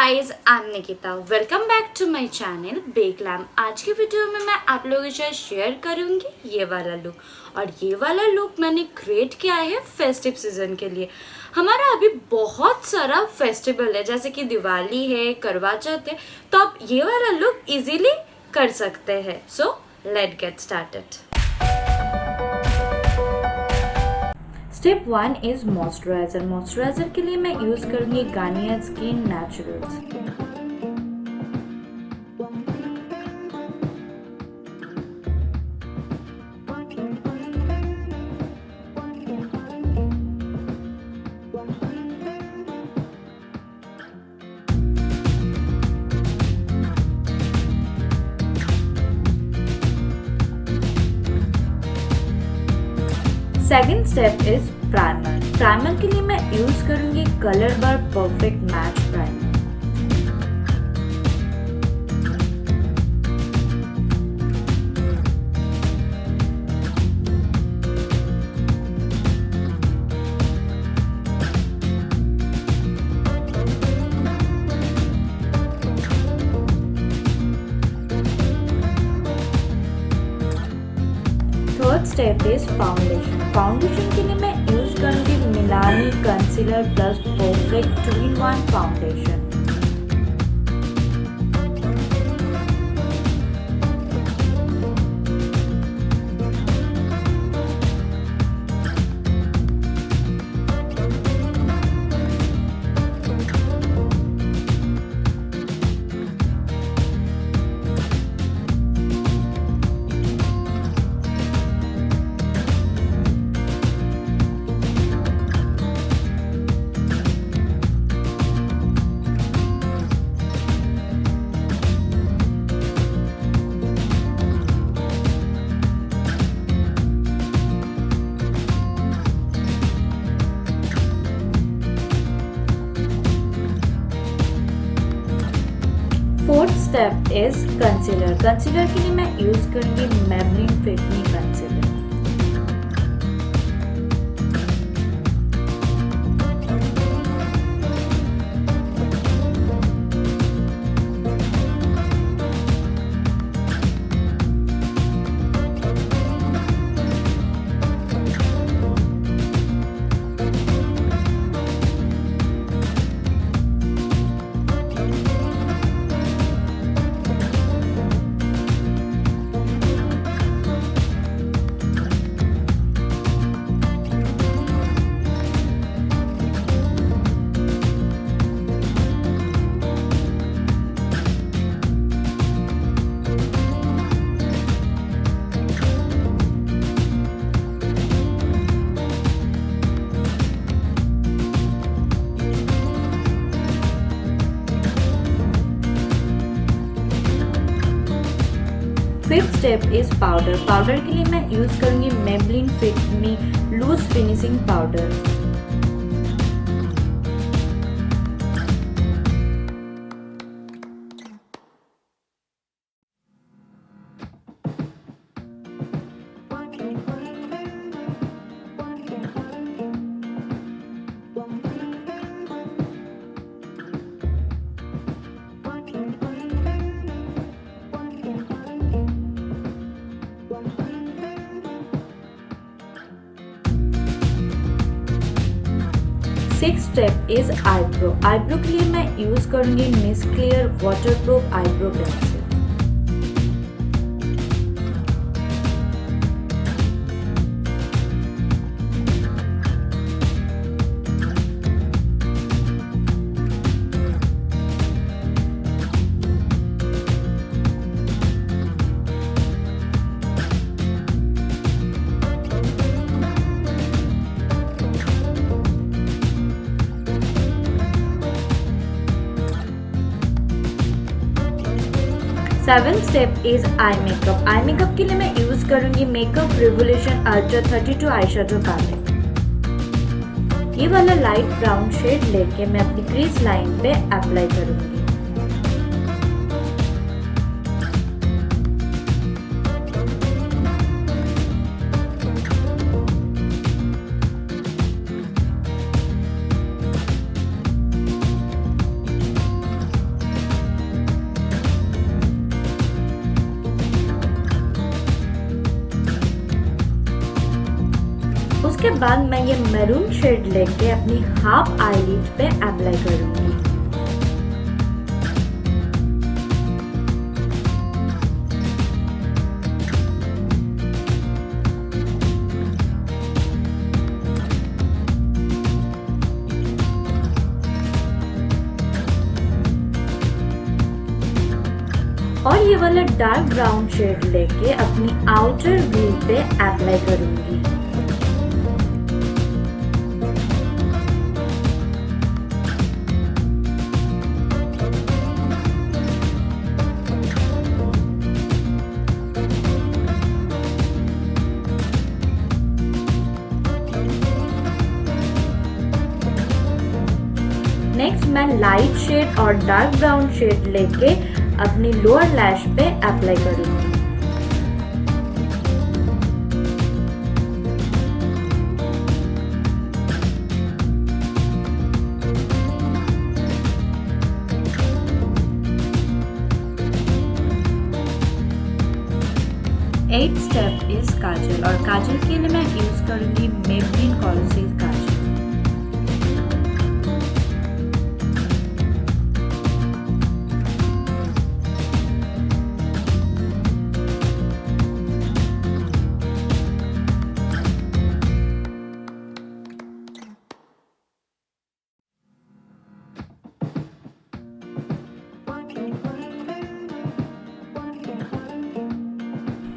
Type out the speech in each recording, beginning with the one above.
Guys, I am Nikita. Welcome back to my channel Glam. आज की video में मैं आप लोगों के साथ शेयर करूंगी ये वाला लुक। और ये वाला लुक मैंने क्रिएट किया है फेस्टिव सीजन के लिए। हमारा अभी बहुत सारा फेस्टिवल है, जैसे कि दिवाली है, करवा चौथ है, तो आप ये वाला लुक इजीली कर सकते हैं। So let get started. Step 1 is moisturiser. Moisturiser के लिए मैं यूज करूंगी Garnier skin naturals. Second step is primer. Primer के लिए मैं यूज करूंगी colour bar perfect match primer. Third step is foundation. Foundation के लिए मैं यूज करूंगी Milani concealer plus perfect 2-in-1 foundation. Fourth step is concealer. Concealer के लिए मैं यूज करूंगी Maybelline fit me concealer. Fifth step is powder. Powder के लिए मैं यूज करूंगी Maybelline fit Me loose finishing powder. Six step is eyebrow. Eyebrow के लिए मैं यूज करूंगी Miss Claire waterproof eyebrow pencil. Seventh step is eye makeup. Eye makeup के लिए मैं यूज करूंगी Makeup Revolution Ultra 32 eyeshadow palette. ये वाला लाइट ब्राउन शेड लेके मैं अपनी क्रीज लाइन पे अप्लाई करूंगी। बाद मैं ये मैरून शेड लेके अपनी हाफ आईलिड पे अप्लाई करूंगी। और ये वाला डार्क ब्राउन शेड लेके अपनी आउटर व्यू पे अप्लाई करूंगी। नेक्स्ट मैं लाइट शेड और डार्क ब्राउन शेड लेके अपनी लोअर लैश पे अप्लाई करूंगी। एट स्टेप इज काजल और काजल के लिए मैं यूज करूंगी Maybelline Colossal kajal.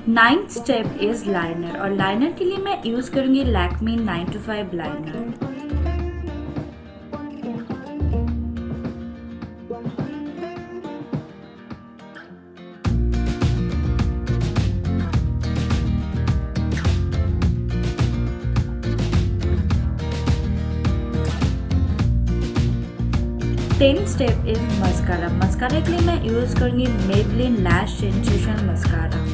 Ninth step is liner और लाइनर के लिए मैं यूज करूंगी Lakme 925 liner. Tenth step is mascara. Mascara के लिए मैं यूज करूंगी Maybelline Lash Sensation mascara.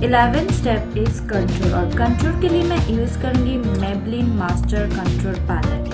11th step is contour और कंटूर के लिए मैं यूज करूंगी Maybelline Master Contour palette.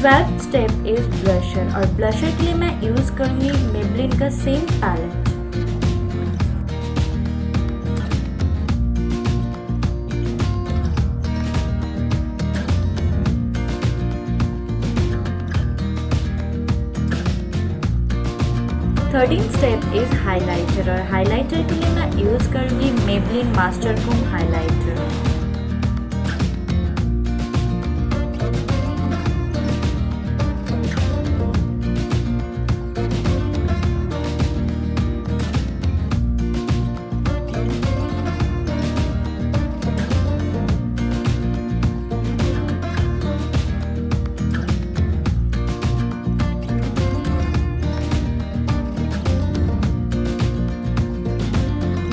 Twelfth step is blusher और ब्लशर के लिए मैं यूज करूंगी मेबेलिन का same palette. Thirteen step is highlighter और हाइलाइटर के लिए मैं यूज करूंगी मेबेलिन मास्टर कूम हाइलाइटर।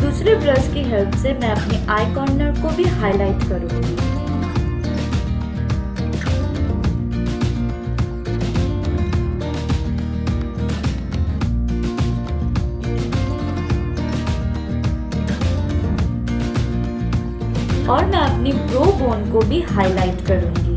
दूसरे ब्रश की हेल्प से मैं अपने आई कॉर्नर को भी हाईलाइट करूंगी। और मैं अपनी ब्रो बोन को भी हाईलाइट करूंगी।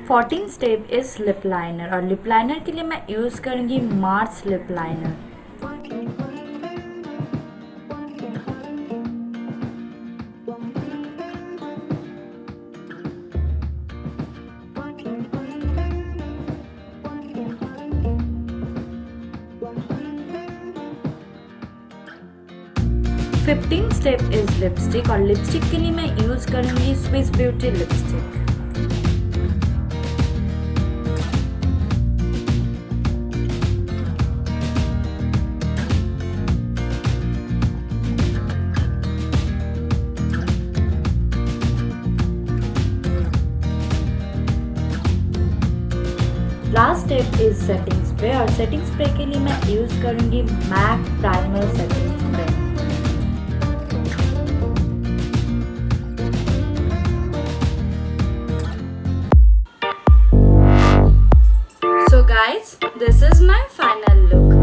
Fourteen step is lip liner और लिप लाइनर के लिए मैं यूज करूंगी Mars lip liner. 15th step is lipstick और लिपस्टिक के लिए मैं यूज करूंगी Swiss Beauty lipstick. Last step is setting spray और सेटिंग स्प्रे के लिए मैं यूज करूंगी MAC primer setting spray. So guys, this is my final look.